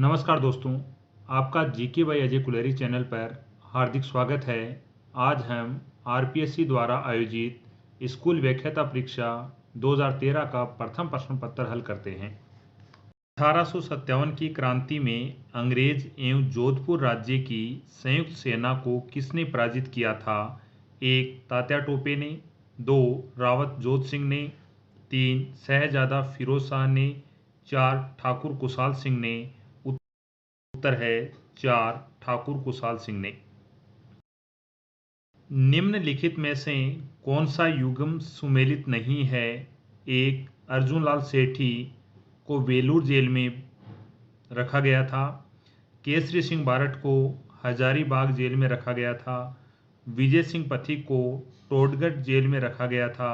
नमस्कार दोस्तों, आपका GK by Ajay Kuleri channel पर हार्दिक स्वागत है। आज हम आरपीएससी द्वारा आयोजित स्कूल व्याख्याता परीक्षा 2013 का प्रथम प्रश्न पत्र हल करते हैं। 1857 की क्रांति में अंग्रेज एवं जोधपुर राज्य की संयुक्त सेना को किसने पराजित किया था? 1. तात्या टोपे ने, 2. रावत जोध सिंह ने, 3. शहजादा फिरोज शाह ने, 4. ठाकुर कुशाल सिंह ने। उत्तर है 4. ठाकुर कुशाल सिंह ने। निम्नलिखित में से कौन सा युग्म सुमेलित नहीं है? 1. अर्जुनलाल सेठी को वेलूर जेल में रखा गया था। केसरी सिंह बारठ को हजारीबाग जेल में रखा गया था। विजय सिंह पथिक को टोडगढ़ जेल में रखा गया था।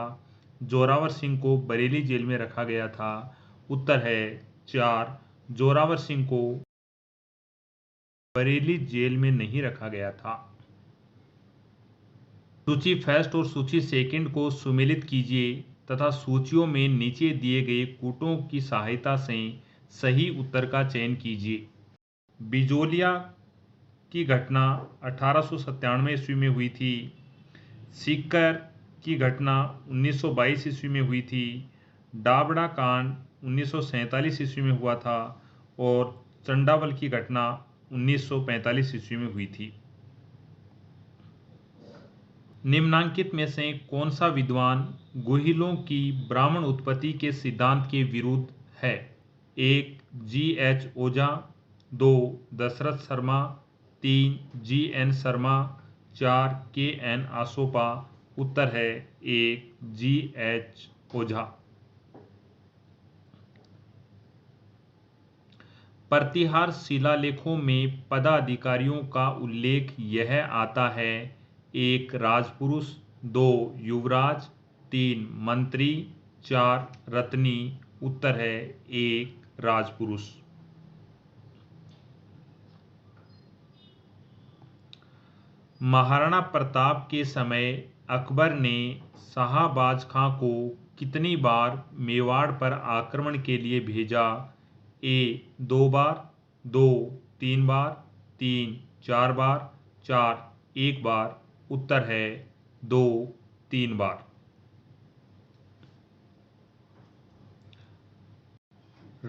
जोरावर सिंह को बरेली जेल में रखा गया था। उत्तर है 4. जोरावर सिंह को बरेली जेल में नहीं रखा गया था। सूची फर्स्ट और सूची सेकंड को सुमेलित कीजिए तथा सूचियों में नीचे दिए गए कूटों की सहायता से सही उत्तर का चयन कीजिए। बिजोलिया की घटना 1897 ईस्वी में हुई थी। सीकर की घटना 1922 ईस्वी में हुई थी। डाबड़ा कांड 1947 ईस्वी में हुआ था और चंडावल की घटना 1945 ईस्वी में हुई थी। निम्नांकित में से कौन सा विद्वान गुहिलों की ब्राह्मण उत्पत्ति के सिद्धांत के विरुद्ध है? 1. जी.एच. ओझा, 2. दशरथ शर्मा, 3. जी.एन. शर्मा, 4. के.एन. आसोपा। उत्तर है 1. जी.एच. ओझा। प्रतिहार शिलालेखों में पदाधिकारियों का उल्लेख यह आता है: 1. राजपुरुष, 2. युवराज, 3. मंत्री, 4. रत्नी। उत्तर है 1. राजपुरुष। महाराणा प्रताप के समय अकबर ने शाहबाज खां को कितनी बार मेवाड़ पर आक्रमण के लिए भेजा? A. 2 बार, 2. 3 बार, 3. 4 बार, 4. 1 बार। उत्तर है 2. 3 बार।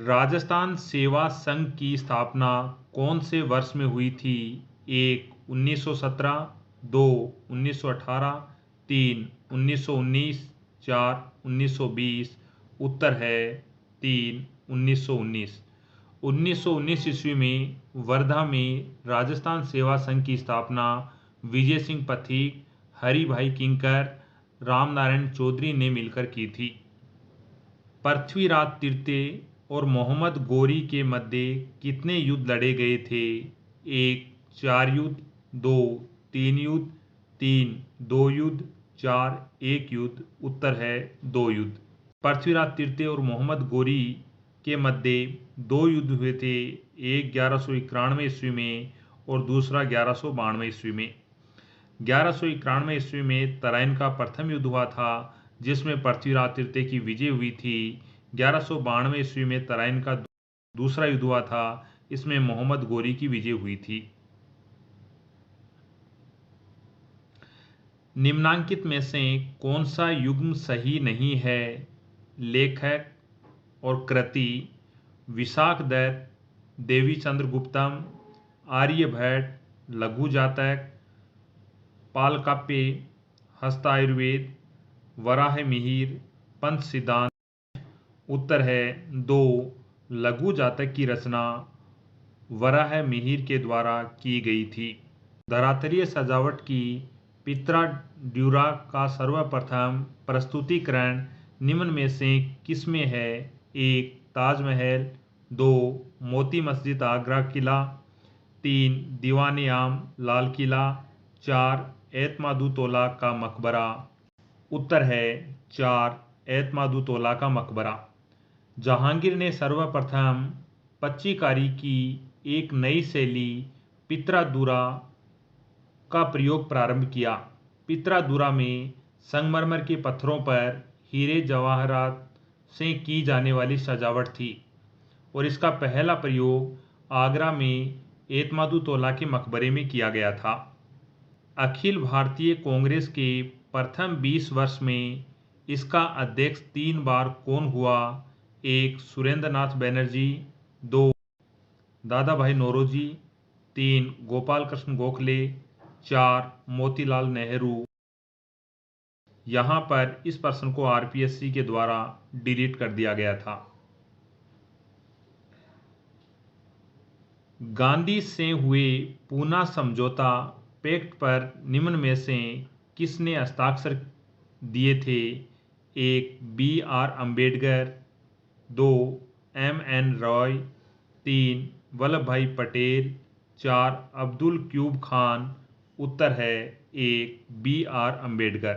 राजस्थान सेवा संघ की स्थापना कौन से वर्ष में हुई थी? 1. 1917, 2. 1918, 3. 1919, 4. 1920। उत्तर है 3. 1919। 1919 ईस्वी में वर्धा में राजस्थान सेवा संघ की स्थापना विजय सिंह पथिक, हरि भाई किंकर, रामनारायण चौधरी ने मिलकर की थी। पृथ्वीराज तृतीय और मोहम्मद गोरी के मध्य कितने युद्ध लड़े गए थे? 1. 4 युद्ध, 2. 3 युद्ध, 3. 2 युद्ध, 4. 1 युद्ध। उत्तर है 2 युद्ध। पृथ्वीराज तृतीय और मोहम्मद गोरी के मध्य 2 युद्ध हुए थे, एक 1191 ईस्वी में और दूसरा 1192 ईस्वी में। 1191 ईस्वी में तराइन का प्रथम युद्ध हुआ था जिसमें पृथ्वीराज तृतीय की विजय हुई थी। 1192 ईस्वी में तराइन का दूसरा युद्ध हुआ था, इसमें मोहम्मद गोरी की विजय हुई थी। निम्नांकित में से कौन सा युग्म सही नहीं है? लेखक और कृति: विशाख दत्त, देवी चंद्र गुप्तम, आर्यभट्ट, लघु जातक, पालकाप्य, हस्तायुर्वेद, वराह मिहिर, पंच सिद्धांत। उत्तर है 2. लघु जातक की रचना वराह मिहिर के द्वारा की गई थी। धरातलीय सजावट की पित्रा ड्यूरा का सर्वप्रथम प्रस्तुतिकरण निम्न में से किसमें है? 1. ताजमहल, 2. मोती मस्जिद आगरा किला, 3. दीवाने आम लाल किला, 4. एतमादुद्दौला का मकबरा। उत्तर है 4. एतमादुद्दौला का मकबरा। जहांगीर ने सर्वप्रथम पच्चीकारी की एक नई शैली पित्रादुरा का प्रयोग प्रारंभ किया। पित्रादुरा में संगमरमर के पत्थरों पर हीरे जवाहरात से की जाने वाली सजावट थी और इसका पहला प्रयोग आगरा में एतमादुद्दौला के मकबरे में किया गया था। अखिल भारतीय कांग्रेस के प्रथम 20 वर्ष में इसका अध्यक्ष 3 बार कौन हुआ? 1. सुरेंद्र नाथ बैनर्जी, 2. दादा भाई नौरोजी, 3. गोपाल कृष्ण गोखले, 4. मोतीलाल नेहरू। यहाँ पर इस प्रश्न को आरपीएससी के द्वारा डिलीट कर दिया गया था। गांधी से हुए पूना समझौता पैक्ट पर निम्न में से किसने हस्ताक्षर दिए थे? 1. बी.आर. अम्बेडकर, 2. एम.एन. रॉय, 3. वल्लभ भाई पटेल, 4. अब्दुल क्यूब खान। उत्तर है 1. बी.आर. अम्बेडकर।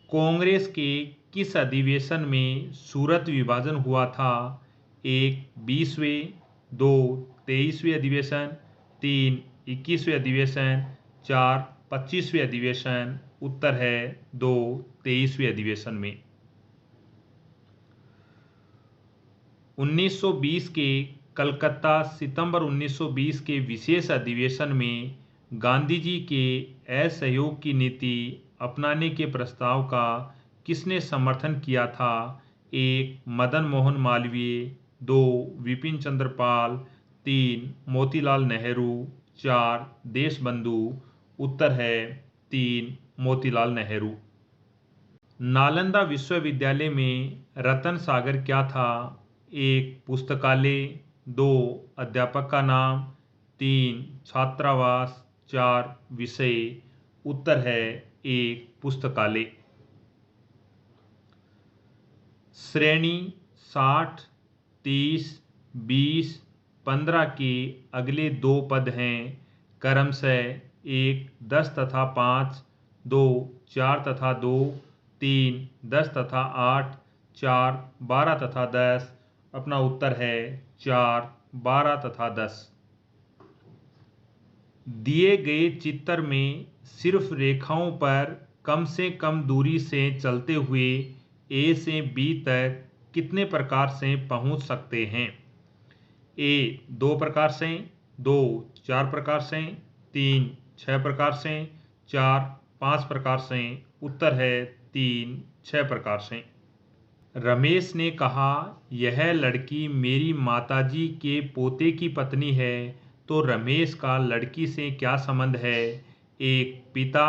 कांग्रेस के किस अधिवेशन में सूरत विभाजन हुआ था? 1. 20वें, 2. 23वें अधिवेशन, 3. 21वें अधिवेशन, 4. 25वें अधिवेशन। उत्तर है 2. 23वें अधिवेशन में। 1920 के कलकत्ता सितंबर 1920 के विशेष अधिवेशन में गांधी जी के असहयोग की नीति अपनाने के प्रस्ताव का किसने समर्थन किया था? 1. मदन मोहन मालवीय, 2. विपिन चंद्र पाल, 3. मोतीलाल नेहरू, 4. देशबंधु। उत्तर है 3. मोतीलाल नेहरू। नालंदा विश्वविद्यालय में रतन सागर क्या था? 1. पुस्तकालय, 2. अध्यापक का नाम, 3. छात्रावास, 4. विषय। उत्तर है 1. पुस्तकालय। श्रेणी 60, 30, 20, 15 के अगले दो पद हैं क्रमशः 1. 10 तथा 5, 2. 4 तथा 2, 3. 10 तथा 8, 4. 12 तथा 10। अपना उत्तर है 4. 12 तथा 10। दिए गए चित्र में सिर्फ रेखाओं पर कम से कम दूरी से चलते हुए ए से बी तक कितने प्रकार से पहुंच सकते हैं? ए 2 प्रकार से, 2 4 प्रकार से, 3 6 प्रकार से, 4 5 प्रकार से। उत्तर है 3 6 प्रकार से। रमेश ने कहा, यह लड़की मेरी माताजी के पोते की पत्नी है, तो रमेश का लड़की से क्या संबंध है? 1. पिता,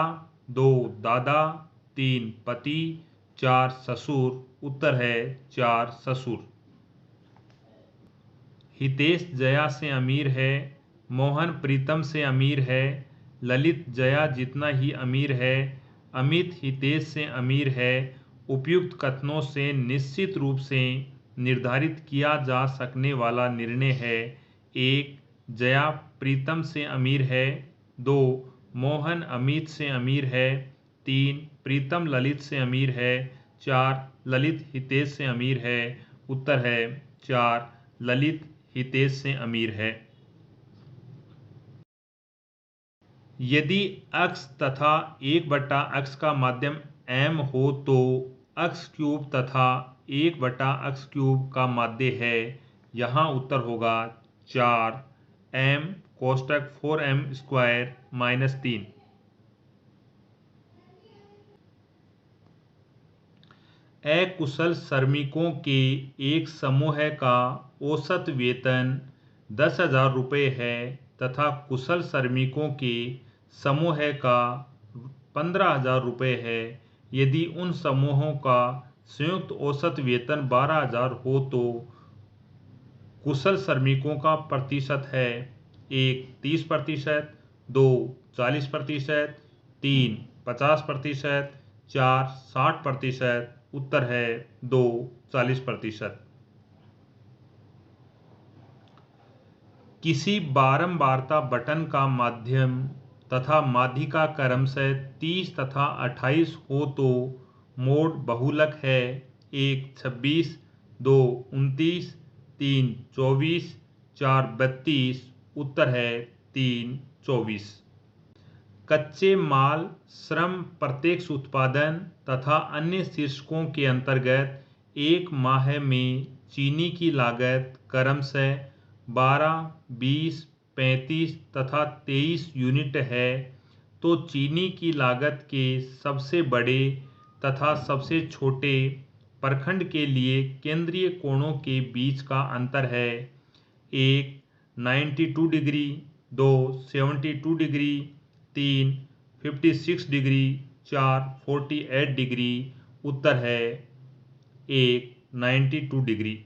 2. दादा, 3. पति, 4. ससुर। उत्तर है 4 ससुर। हितेश जया से अमीर है, मोहन प्रीतम से अमीर है, ललित जया जितना ही अमीर है, अमित हितेश से अमीर है। उपयुक्त कथनों से निश्चित रूप से निर्धारित किया जा सकने वाला निर्णय है। 1. जया प्रीतम से अमीर है, 2. मोहन अमित से अमीर है, 3. प्रीतम ललित से अमीर है, 4. ललित हितेश से अमीर है। उत्तर है 4. ललित हितेश से अमीर है। यदि अक्ष तथा 1/अक्ष का माध्यम m हो तो अक्ष क्यूब तथा 1/अक्ष क्यूब का माध्य है। यहाँ उत्तर होगा 4 m कोष्टक 4m² - 3। अकुशल श्रमिकों के एक समूह का औसत वेतन 10,000 रुपये है तथा कुशल श्रमिकों के समूह का 15,000 रुपये है। यदि उन समूहों का संयुक्त औसत वेतन 12,000 हो तो कुशल श्रमिकों का प्रतिशत है 1. 30%, 2. 40%, 3. 50%, 4. 60%। उत्तर है 2. 40%। किसी बारंबारता बटन का माध्यम तथा माध्यिका क्रमशः 30 तथा 28 हो तो मोड बहुलक है। 1. 26, 2. 29, 3. 24, 4. 32। उत्तर है 3. 24। कच्चे माल, श्रम, प्रत्यक्ष उत्पादन तथा अन्य शीर्षकों के अंतर्गत एक माह में चीनी की लागत क्रमशः 12, 20, 35 तथा 23 यूनिट है तो चीनी की लागत के सबसे बड़े तथा सबसे छोटे प्रखंड के लिए केंद्रीय कोणों के बीच का अंतर है: 1, 92 डिग्री, 2, 72 डिग्री, 3, 56 डिग्री, 4, 48 डिग्री। उत्तर है 1, 92 डिग्री।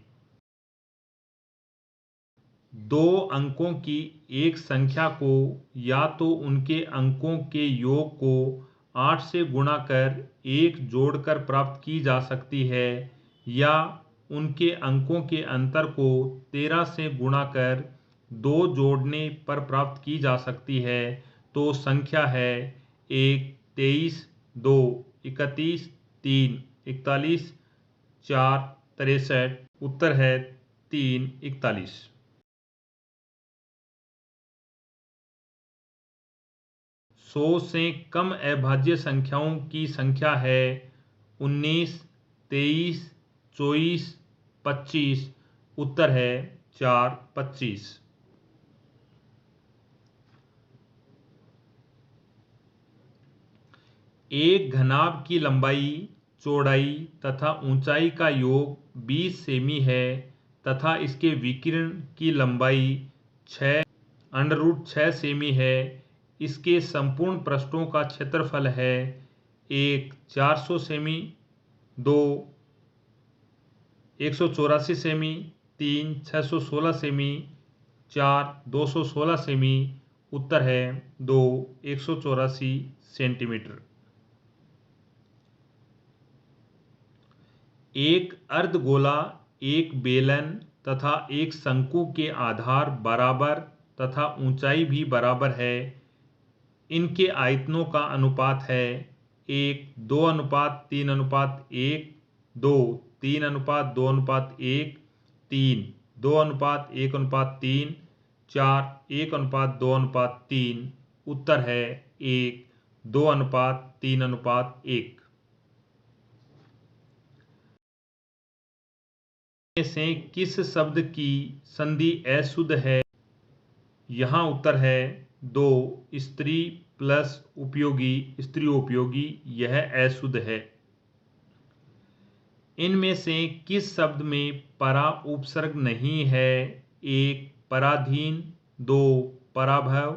दो अंकों की एक संख्या को या तो उनके अंकों के योग को 8 से गुणा कर 1 जोड़कर प्राप्त की जा सकती है या उनके अंकों के अंतर को 13 से गुणा कर 2 जोड़ने पर प्राप्त की जा सकती है। तो संख्या है 1, 23, 2, 31, 3, 41, 4, 63। उत्तर है 3, 41। 100 से कम अभाज्य संख्याओं की संख्या है 19, 23, 24, 25। उत्तर है 4, 25। एक घनाभ की लंबाई, चौड़ाई तथा ऊंचाई का योग 20 सेमी है तथा इसके विकिरण की लंबाई 6 सेमी है। इसके संपूर्ण पृष्ठों का क्षेत्रफल है 1, 400 सेमी, 2, 184 सेमी, 3, 616 सेमी, 4, 216 सेमी। उत्तर है 2, 184 सेंटीमीटर। एक अर्धगोला, एक बेलन तथा एक शंकु के आधार बराबर तथा ऊंचाई भी बराबर है। इनके आयतनों का अनुपात है 1, 2:3:1, 2, 3:2:1, 3, 2:1:3, 4, 1:2:3। उत्तर है 1, 2:3:1। में से किस शब्द की संधि अशुद्ध है? यहाँ उत्तर है 2, स्त्री प्लस उपयोगी, स्त्रियोपयोगी। यह अशुद्ध है। इनमें से किस शब्द में परा उपसर्ग नहीं है? 1, पराधीन, 2, पराभव,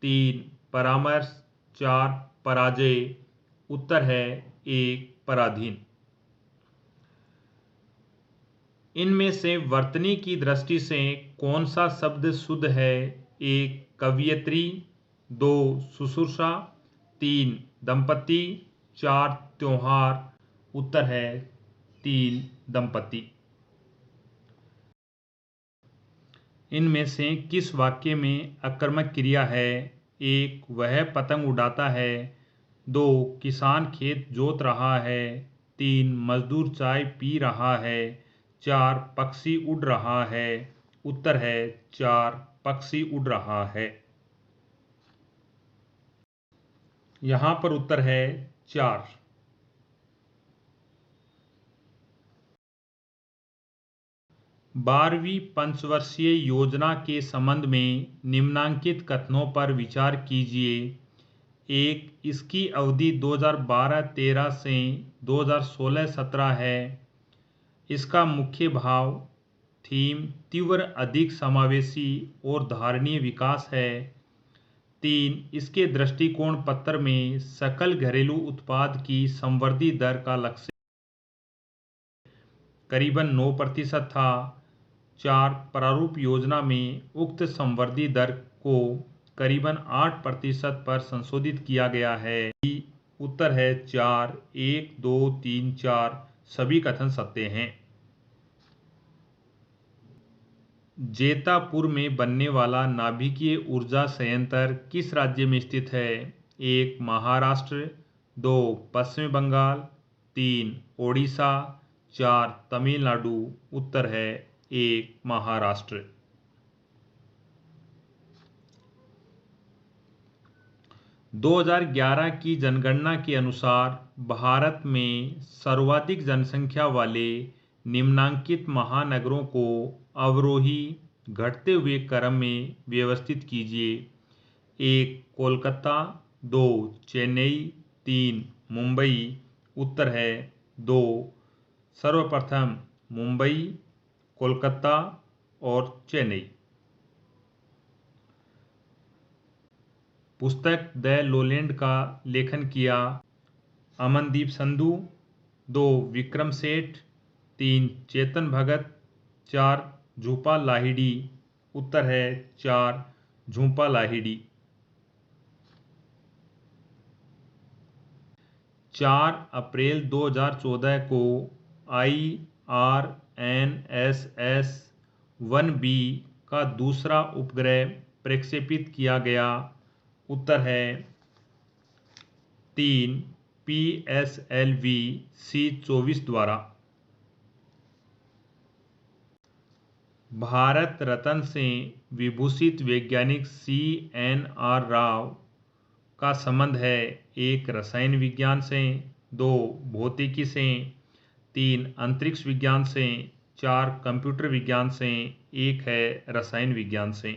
3, परामर्श, 4, पराजय। उत्तर है 1, पराधीन। इनमें से वर्तनी की दृष्टि से कौन सा शब्द शुद्ध है? 1, कवियत्री, 2, शुश्रूषा, 3, दंपति, 4, त्योहार। उत्तर है 3, दंपति। इनमें से किस वाक्य में आक्रामक क्रिया है? 1, वह पतंग उड़ाता है, 2, किसान खेत जोत रहा है, 3, मजदूर चाय पी रहा है, 4, पक्षी उड़ रहा है। उत्तर है 4, पक्षी उड़ रहा है। यहाँ पर उत्तर है 4। बारहवीं पंचवर्षीय योजना के संबंध में निम्नांकित कथनों पर विचार कीजिए। 1, इसकी अवधि 2012-13 से 2016-17 है। इसका मुख्य भाव थीम तीव्र, अधिक समावेशी और धारणीय विकास है। 3, इसके दृष्टिकोण पत्र में सकल घरेलू उत्पाद की संवर्धी दर का लक्ष्य करीबन 9% था। 4, प्रारूप योजना में उक्त संवर्धी दर को करीबन 8% पर संशोधित किया गया है। उत्तर है 4, 1, 2, 3, 4 सभी कथन सत्य हैं। जेतापुर में बनने वाला नाभिकीय ऊर्जा संयंत्र किस राज्य में स्थित है? 1, महाराष्ट्र, 2, पश्चिम बंगाल, 3, ओडिशा, 4, तमिलनाडु। उत्तर है 1, महाराष्ट्र। - 2011 की जनगणना के अनुसार भारत में सर्वाधिक जनसंख्या वाले निम्नांकित महानगरों को अवरोही, घटते हुए क्रम में व्यवस्थित कीजिए। 1 कोलकाता, 2 चेन्नई, 3 मुंबई। उत्तर है 2। सर्वप्रथम मुंबई, कोलकाता और चेन्नई। पुस्तक द लोलैंड का लेखन किया अमनदीप संधू। 2 विक्रम सेठ, 3 चेतन भगत, 4 झूंपा लाहिड़ी। उत्तर है 4 झूंपा लाहिड़ी। 4 अप्रैल 2014 को IRNSS 1B का दूसरा उपग्रह प्रक्षेपित किया गया। उत्तर है 3 PSLV C-24 द्वारा। भारत रत्न से विभूषित वैज्ञानिक CNR राव का संबंध है 1 रसायन विज्ञान से, 2 भौतिकी से, 3 अंतरिक्ष विज्ञान से, 4 कंप्यूटर विज्ञान से, 1 है रसायन विज्ञान से।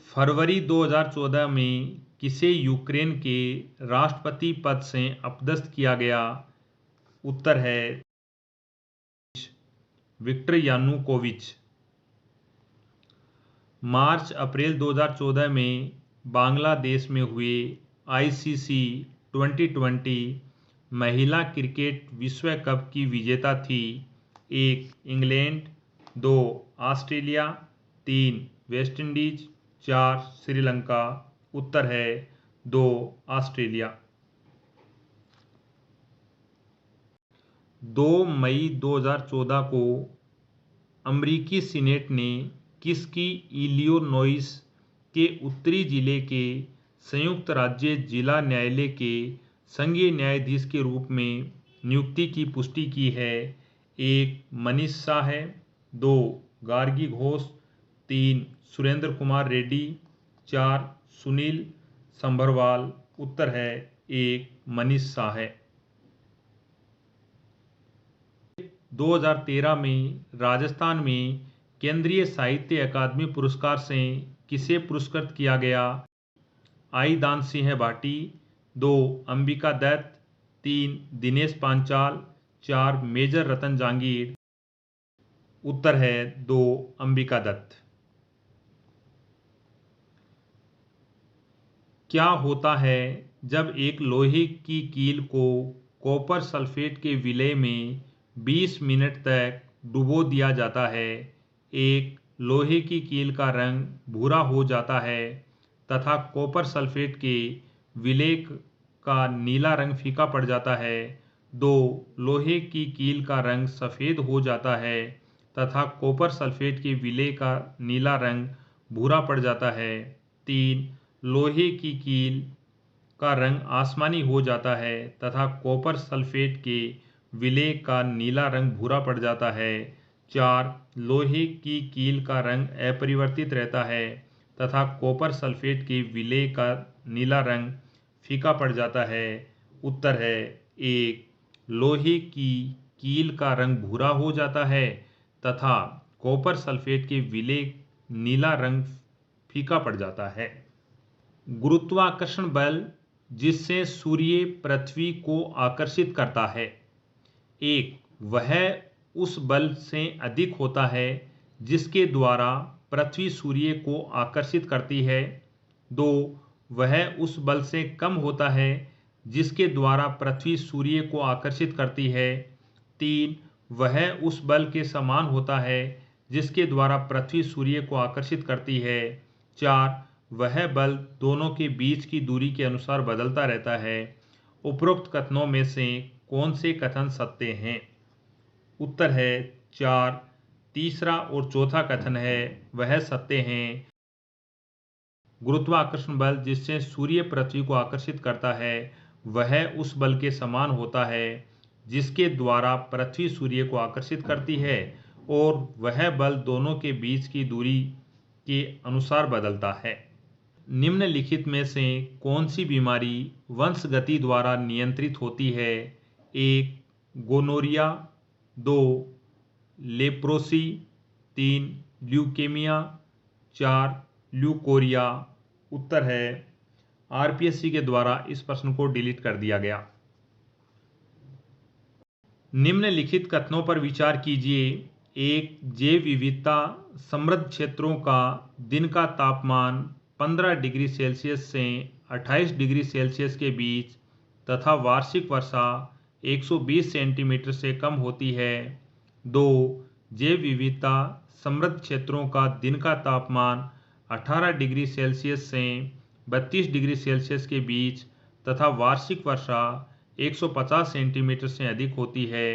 फरवरी 2014 में किसे यूक्रेन के राष्ट्रपति पद से अपदस्थ किया गया। उत्तर है विक्टर यानुकोविच। मार्च अप्रैल 2014 में बांग्लादेश में हुए ICC 2020 महिला क्रिकेट विश्व कप की विजेता थी। 1 इंग्लैंड, 2 ऑस्ट्रेलिया, 3 वेस्टइंडीज, 4 श्रीलंका। उत्तर है 2 ऑस्ट्रेलिया। 2 मई 2014 को अमेरिकी सीनेट ने किसकी इलिनोइस के उत्तरी जिले के संयुक्त राज्य जिला न्यायालय के संघीय न्यायाधीश के रूप में नियुक्ति की पुष्टि की है। 1 मनीष शाह है, 2 गार्गी घोष, 3 सुरेंद्र कुमार रेड्डी, 4 सुनील संभरवाल। उत्तर है 1 मनीष शाह है। 2013 में राजस्थान में केंद्रीय साहित्य अकादमी पुरस्कार से किसे पुरस्कृत किया गया। आई दान सिंह भाटी, 2 अंबिका दत्त, 3 दिनेश पांचाल, 4 मेजर रतन जांगीर। उत्तर है 2 अंबिका दत्त। क्या होता है जब एक लोहे की कील को कॉपर सल्फेट के विलय में 20 मिनट तक डुबो दिया जाता है। 1 लोहे की कील का रंग भूरा हो जाता है तथा कॉपर सल्फेट के विलय का नीला रंग फीका पड़ जाता है। 2 लोहे की कील का रंग सफ़ेद हो जाता है तथा कॉपर सल्फेट के विलय का नीला रंग भूरा पड़ जाता है। 3 लोहे की कील का रंग आसमानी हो जाता है तथा कॉपर सल्फेट के विलय का नीला रंग भूरा पड़ जाता है। 4 लोहे की कील का रंग अपरिवर्तित रहता है तथा कॉपर सल्फेट के विलय का नीला रंग फीका पड़ जाता है। उत्तर है 1 लोहे की कील का रंग भूरा हो जाता है तथा कॉपर सल्फेट के विलय नीला रंग फीका पड़ जाता है। गुरुत्वाकर्षण बल जिससे सूर्य पृथ्वी को आकर्षित करता है। 1 वह उस बल से अधिक होता है जिसके द्वारा पृथ्वी सूर्य को आकर्षित करती है। 2 वह उस बल से कम होता है जिसके द्वारा पृथ्वी सूर्य को आकर्षित करती है। 3 वह उस बल के समान होता है जिसके द्वारा पृथ्वी सूर्य को आकर्षित करती है। 4 वह बल दोनों के बीच की दूरी के अनुसार बदलता रहता है। उपरोक्त कथनों में से कौन से कथन सत्य हैं। उत्तर है 4 तीसरा और चौथा कथन है वह सत्य हैं। गुरुत्वाकर्षण बल जिससे सूर्य पृथ्वी को आकर्षित करता है वह उस बल के समान होता है जिसके द्वारा पृथ्वी सूर्य को आकर्षित करती है और वह बल दोनों के बीच की दूरी के अनुसार बदलता है। निम्नलिखित में से कौन सी बीमारी वंशगति द्वारा नियंत्रित होती है। 1 गोनोरिया, 2 लेप्रोसी, 3 ल्यूकेमिया, 4 ल्यूकोरिया। उत्तर है आरपीएससी के द्वारा इस प्रश्न को डिलीट कर दिया गया। निम्नलिखित कथनों पर विचार कीजिए। एक, जैव विविधता समृद्ध क्षेत्रों का दिन का तापमान 15 डिग्री सेल्सियस से 28 डिग्री सेल्सियस के बीच तथा वार्षिक वर्षा 120 सेंटीमीटर से कम होती है। 2, जैव विविधता समृद्ध क्षेत्रों का दिन का तापमान 18 डिग्री सेल्सियस से 32 डिग्री सेल्सियस के बीच तथा वार्षिक वर्षा 150 सेंटीमीटर से अधिक होती है।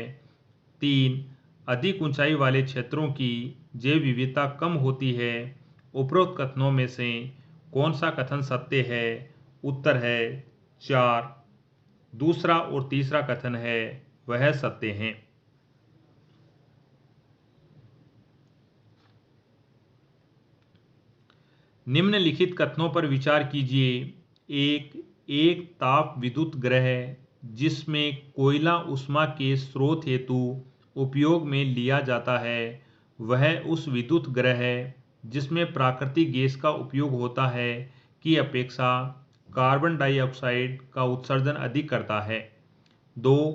3, अधिक ऊंचाई वाले क्षेत्रों की जैव विविधता कम होती है। उपरोक्त कथनों में से कौन सा कथन सत्य है? उत्तर है 4। दूसरा और तीसरा कथन है वह सत्य हैं। निम्नलिखित कथनों पर विचार कीजिए। एक ताप विद्युत ग्रह जिसमें कोयला उष्मा के स्रोत हेतु उपयोग में लिया जाता है वह उस विद्युत ग्रह जिसमें प्राकृतिक गैस का उपयोग होता है की अपेक्षा कार्बन डाइऑक्साइड का उत्सर्जन अधिक करता है। 2,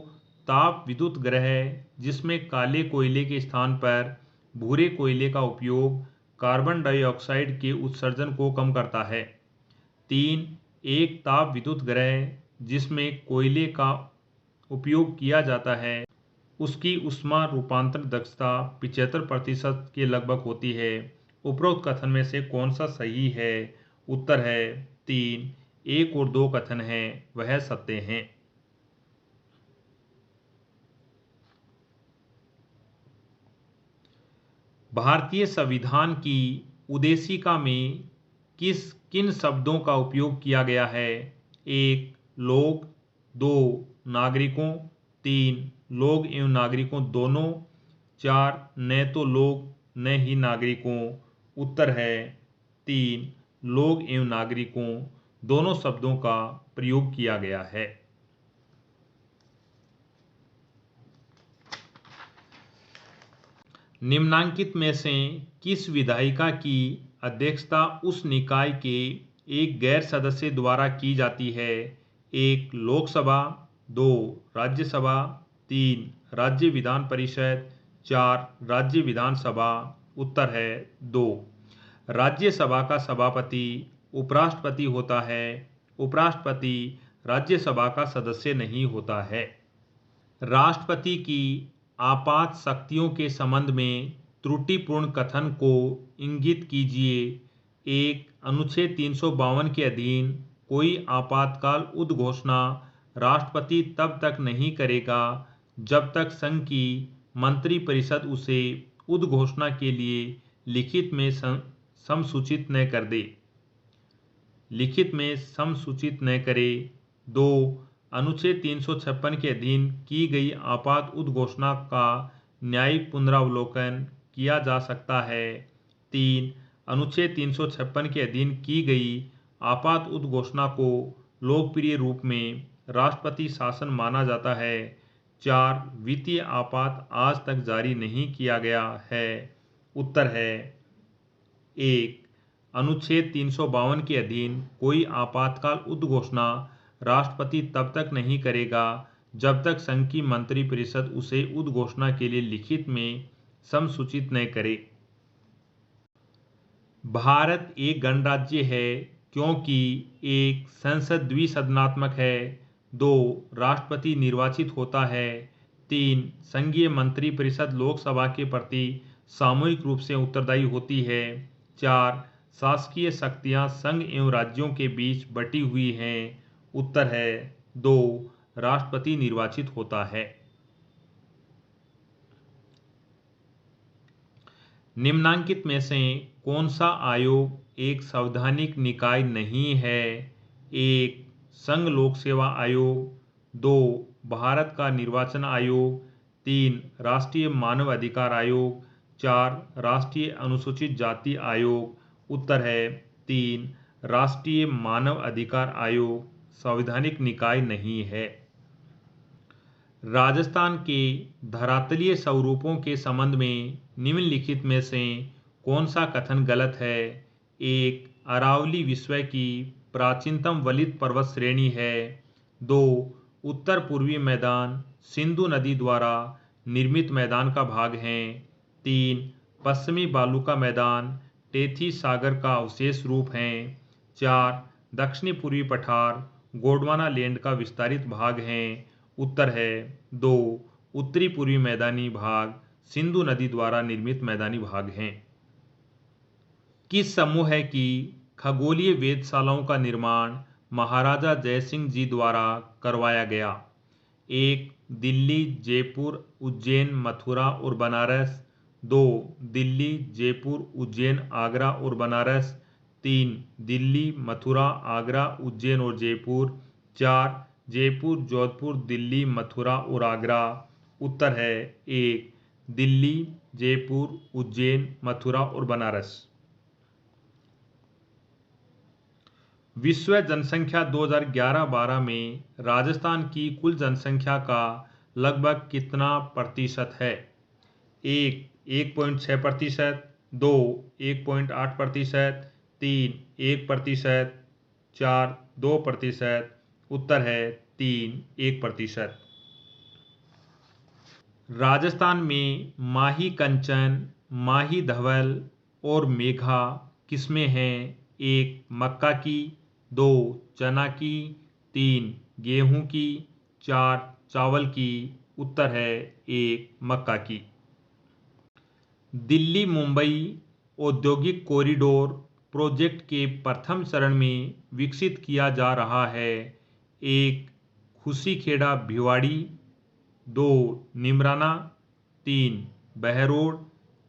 ताप विद्युत ग्रह जिसमें काले कोयले के स्थान पर भूरे कोयले का उपयोग कार्बन डाइऑक्साइड के उत्सर्जन को कम करता है। 3, एक ताप विद्युत ग्रह जिसमें कोयले का उपयोग किया जाता है उसकी ऊष्मा रूपांतरण दक्षता 75% के लगभग होती है। उपरोक्त कथन में से कौन सा सही है? उत्तर है 3। 1 और 2 कथन है वह सत्य हैं। भारतीय संविधान की उद्देशिका में किन शब्दों का उपयोग किया गया है? 1, लोग, 2, नागरिकों, 3, लोग एवं नागरिकों दोनों, 4, न तो लोग न ही नागरिकों। उत्तर है 3, लोग एवं नागरिकों दोनों शब्दों का प्रयोग किया गया है। निम्नांकित में से किस विधायिका की अध्यक्षता उस निकाय के एक गैर सदस्य द्वारा की जाती है? 1, लोकसभा, 2, राज्यसभा, 3, राज्य विधान परिषद, 4, राज्य विधानसभा। उत्तर है 2। राज्यसभा का सभापति उपराष्ट्रपति होता है। उपराष्ट्रपति राज्यसभा का सदस्य नहीं होता है। राष्ट्रपति की आपात शक्तियों के संबंध में त्रुटिपूर्ण कथन को इंगित कीजिए। 1, अनुच्छेद 352 के अधीन कोई आपातकाल उद्घोषणा राष्ट्रपति तब तक नहीं करेगा जब तक संघ की मंत्रिपरिषद उसे उद्घोषणा के लिए लिखित में समसूचित न कर दे। लिखित में समसूचित न करे। 2, अनुच्छेद 356 के अधीन की गई आपात उद्घोषणा का न्यायिक पुनरावलोकन किया जा सकता है। 3, अनुच्छेद 356 के अधीन की गई आपात उद्घोषणा को लोकप्रिय रूप में राष्ट्रपति शासन माना जाता है। 4, वित्तीय आपात आज तक जारी नहीं किया गया है। उत्तर है 1, अनुच्छेद 352 के अधीन कोई आपातकाल उद्घोषणा राष्ट्रपति तब तक नहीं करेगा जब तक संघ की मंत्रिपरिषद उसे उद्घोषणा के लिए लिखित में समसूचित न करे। भारत एक गणराज्य है क्योंकि 1, संसद द्विसदनात्मक है। 2, राष्ट्रपति निर्वाचित होता है। 3, संघीय मंत्रिपरिषद लोकसभा के प्रति सामूहिक रूप से उत्तरदायी होती है। 4, शासकीय शक्तियां संघ एवं राज्यों के बीच बटी हुई हैं। उत्तर है 2, राष्ट्रपति निर्वाचित होता है। निम्नांकित में से कौन सा आयोग एक संवैधानिक निकाय नहीं है? 1, संघ लोक सेवा आयोग, 2, भारत का निर्वाचन आयोग, 3, राष्ट्रीय मानव अधिकार आयोग, 4, राष्ट्रीय अनुसूचित जाति आयोग। उत्तर है 3, राष्ट्रीय मानव अधिकार आयोग संवैधानिक निकाय नहीं है। राजस्थान के धरातलीय स्वरूपों के संबंध में निम्नलिखित में से कौन सा कथन गलत है? एक, अरावली विश्व की प्राचीनतम वलित पर्वत श्रेणी है। दो, उत्तर पूर्वी मैदान सिंधु नदी द्वारा निर्मित मैदान का भाग हैं। तीन, पश्चिमी बालू का मैदान टेथी सागर का अवशेष रूप हैं। चार, दक्षिणी पूर्वी पठार गोंडवाना लैंड का विस्तारित भाग हैं। उत्तर है दो, उत्तरी पूर्वी मैदानी भाग सिंधु नदी द्वारा निर्मित मैदानी भाग हैं। किस समूह है कि खगोलीय वेधशालाओं का निर्माण महाराजा जयसिंह जी द्वारा करवाया गया? एक, दिल्ली, जयपुर, उज्जैन, मथुरा और बनारस। दो, दिल्ली, जयपुर, उज्जैन, आगरा और बनारस। तीन, दिल्ली, मथुरा, आगरा, उज्जैन और जयपुर। चार, जयपुर, जोधपुर, दिल्ली, मथुरा और आगरा। उत्तर है एक, दिल्ली, जयपुर, उज्जैन, मथुरा और बनारस। विश्व जनसंख्या 2011-12 में राजस्थान की कुल जनसंख्या का लगभग कितना प्रतिशत है? एक, 1.6%। दो, 1.8%। तीन, 1%। चार, 2%। उत्तर है तीन, 1%। राजस्थान में माही कंचन, माही धवल और मेघा किस्में हैं? एक, मक्का की। दो, चना की। तीन, गेहूं की। चार, चावल की। उत्तर है एक, मक्का की। दिल्ली मुंबई औद्योगिक कॉरिडोर प्रोजेक्ट के प्रथम चरण में विकसित किया जा रहा है। एक, खुशीखेड़ा भिवाड़ी। दो, निमराना। तीन, बहरोड।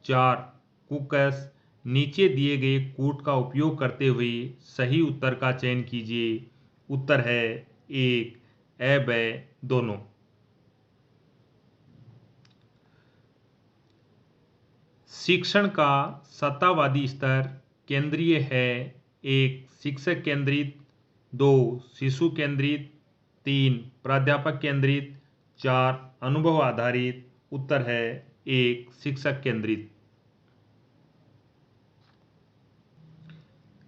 चार, कुकस। नीचे दिए गए कूट का उपयोग करते हुए सही उत्तर का चयन कीजिए। उत्तर है एक, ए, ब, दोनों। शिक्षण का सत्तावादी स्तर केंद्रीय है। एक, शिक्षक केंद्रित। दो, शिशु केंद्रित। तीन, प्राध्यापक केंद्रित। चार, अनुभव आधारित। उत्तर है एक, शिक्षक केंद्रित।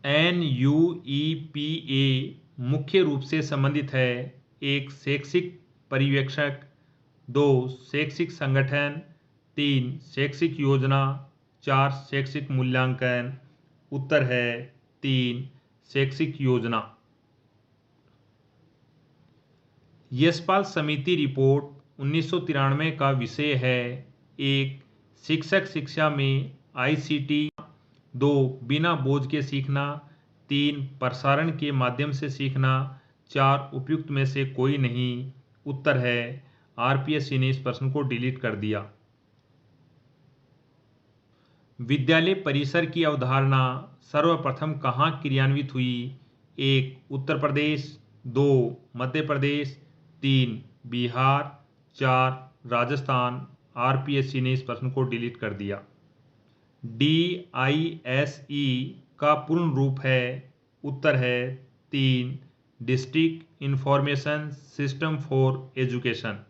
NUEPA मुख्य रूप से संबंधित है। एक, शैक्षिक पर्यवेक्षक। दो, शैक्षिक संगठन। तीन, शैक्षिक योजना। चार, शैक्षिक मूल्यांकन। उत्तर है तीन, शैक्षिक योजना। यशपाल समिति रिपोर्ट 1993 का विषय है। एक, शिक्षक शिक्षा में ICT। दो, बिना बोझ के सीखना। तीन, प्रसारण के माध्यम से सीखना। चार, उपयुक्त में से कोई नहीं। उत्तर है RPSC ने इस प्रश्न को डिलीट कर दिया। विद्यालय परिसर की अवधारणा सर्वप्रथम कहाँ क्रियान्वित हुई? एक, उत्तर प्रदेश। दो, मध्य प्रदेश। तीन, बिहार। चार, राजस्थान। RPSC ने इस प्रश्न को डिलीट कर दिया। DISE का पूर्ण रूप है। उत्तर है तीन, district information system for education.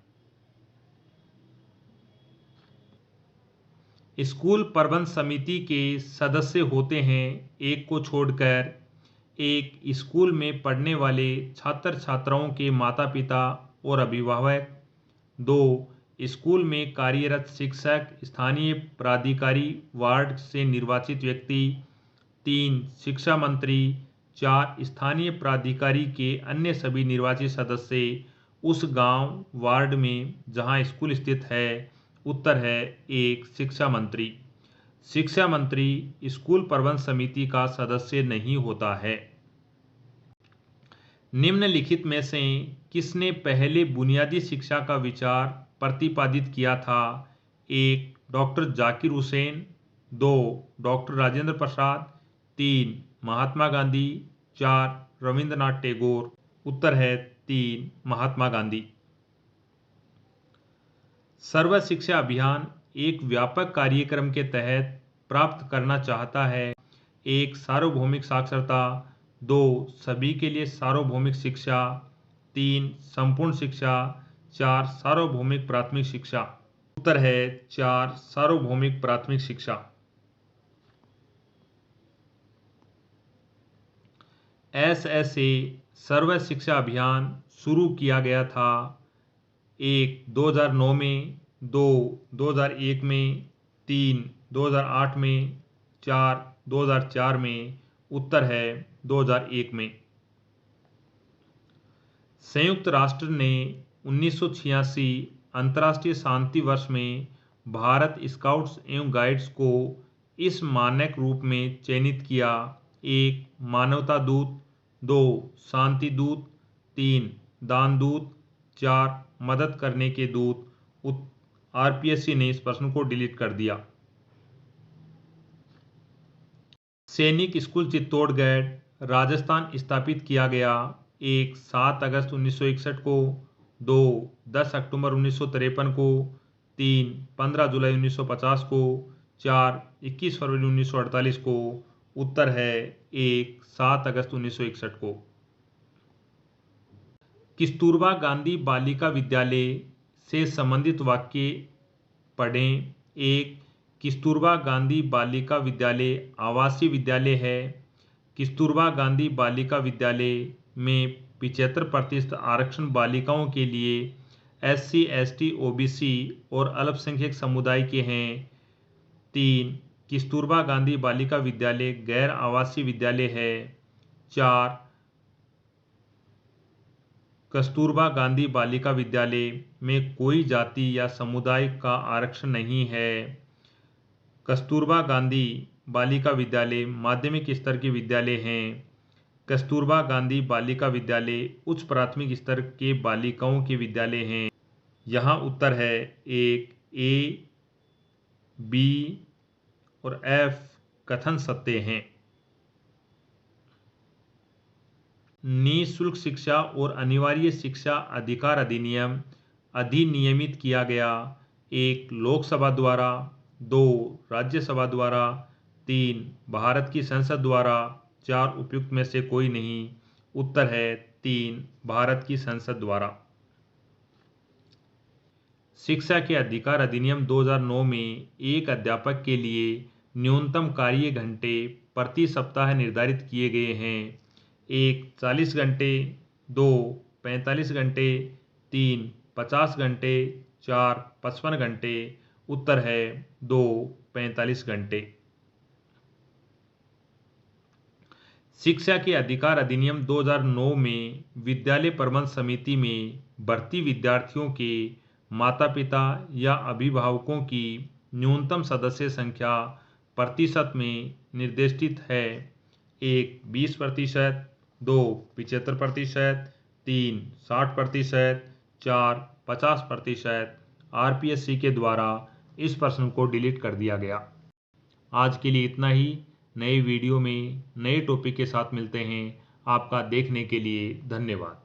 School प्रबंध समिति के सदस्य होते हैं एक को छोड़कर। एक, स्कूल में पढ़ने वाले छात्र छात्राओं के माता पिता और अभिभावक। दो, स्कूल में कार्यरत शिक्षक स्थानीय प्राधिकारी वार्ड से निर्वाचित व्यक्ति। तीन, शिक्षा मंत्री। चार, स्थानीय प्राधिकारी के अन्य सभी निर्वाचित सदस्य उस गांव वार्ड में जहां स्कूल स्थित है। उत्तर है एक, शिक्षा मंत्री। शिक्षा मंत्री स्कूल प्रबंध समिति का सदस्य नहीं होता है। निम्नलिखित में से किसने पहले बुनियादी शिक्षा का विचार प्रतिपादित किया था? एक, डॉक्टर जाकिर हुसैन। दो, डॉक्टर राजेंद्र प्रसाद। तीन, महात्मा गांधी। चार, रविंद्रनाथ टैगोर। उत्तर है तीन, महात्मा गांधी। सर्व शिक्षा अभियान एक व्यापक कार्यक्रम के तहत प्राप्त करना चाहता है। एक, सार्वभौमिक साक्षरता। दो, सभी के लिए सार्वभौमिक शिक्षा। तीन, संपूर्ण शिक्षा। 4 सार्वभौमिक प्राथमिक शिक्षा। उत्तर है 4 सार्वभौमिक प्राथमिक शिक्षा। SSA सर्व शिक्षा अभियान शुरू किया गया था। 1 2009 में, 2 2001 में, 3 2008 में, 4 2004 में। उत्तर है 2001 में। संयुक्त राष्ट्र ने 1986 अंतर्राष्ट्रीय शांति वर्ष में भारत स्काउट्स एवं गाइड्स को इस मानक रूप में चयनित किया। 1 मानवता दूत, 2 शांति दूत, 3 दान दूत, 4 मदद करने के दूत। RPSC ने इस प्रश्न को डिलीट कर दिया। सैनिक स्कूल चित्तौड़गढ़ राजस्थान स्थापित किया गया। 1 7 अगस्त 1961 को, 2 10 अक्टूबर 1953 को, 3 15 जुलाई 1950 को, 4 21 फरवरी 1948 को। उत्तर है 1 7 अगस्त 1961 को। कस्तूरबा गांधी बालिका विद्यालय से संबंधित वाक्य पढ़ें। 1 कस्तूरबा गांधी बालिका विद्यालय आवासीय विद्यालय है। कस्तूरबा गांधी बालिका विद्यालय में 75% आरक्षण बालिकाओं के लिए SC, ST, OBC और अल्पसंख्यक समुदाय के हैं। 3 कस्तूरबा गांधी बालिका विद्यालय गैर आवासीय विद्यालय है। 4 कस्तूरबा गांधी बालिका विद्यालय में कोई जाति या समुदाय का आरक्षण नहीं है। कस्तूरबा गांधी बालिका विद्यालय माध्यमिक स्तर के विद्यालय हैं। कस्तूरबा गांधी बालिका विद्यालय उच्च प्राथमिक स्तर के बालिकाओं के विद्यालय हैं। यहाँ उत्तर है 1 A, B और F कथन सत्य हैं। निःशुल्क शिक्षा और अनिवार्य शिक्षा अधिकार अधिनियम अधिनियमित किया गया। 1 लोकसभा द्वारा, 2 राज्यसभा द्वारा, 3 भारत की संसद द्वारा, 4 उपयुक्त में से कोई नहीं। उत्तर है 3 भारत की संसद द्वारा। शिक्षा के अधिकार अधिनियम 2009 में एक अध्यापक के लिए न्यूनतम कार्य घंटे प्रति सप्ताह निर्धारित किए गए हैं। 1 40 घंटे, 2 45 घंटे, 3 50 घंटे, 4 55 घंटे। उत्तर है 2 45 घंटे। शिक्षा के अधिकार अधिनियम 2009 में विद्यालय प्रबंध समिति में भर्ती विद्यार्थियों के माता पिता या अभिभावकों की न्यूनतम सदस्य संख्या प्रतिशत में निर्दिष्टित है। 1 20%, 2 75%, 3 60%, 4 50%। RPSC के द्वारा इस प्रश्न को डिलीट कर दिया गया। आज के लिए इतना ही। नए वीडियो में नए टॉपिक के साथ मिलते हैं। आपका देखने के लिए धन्यवाद।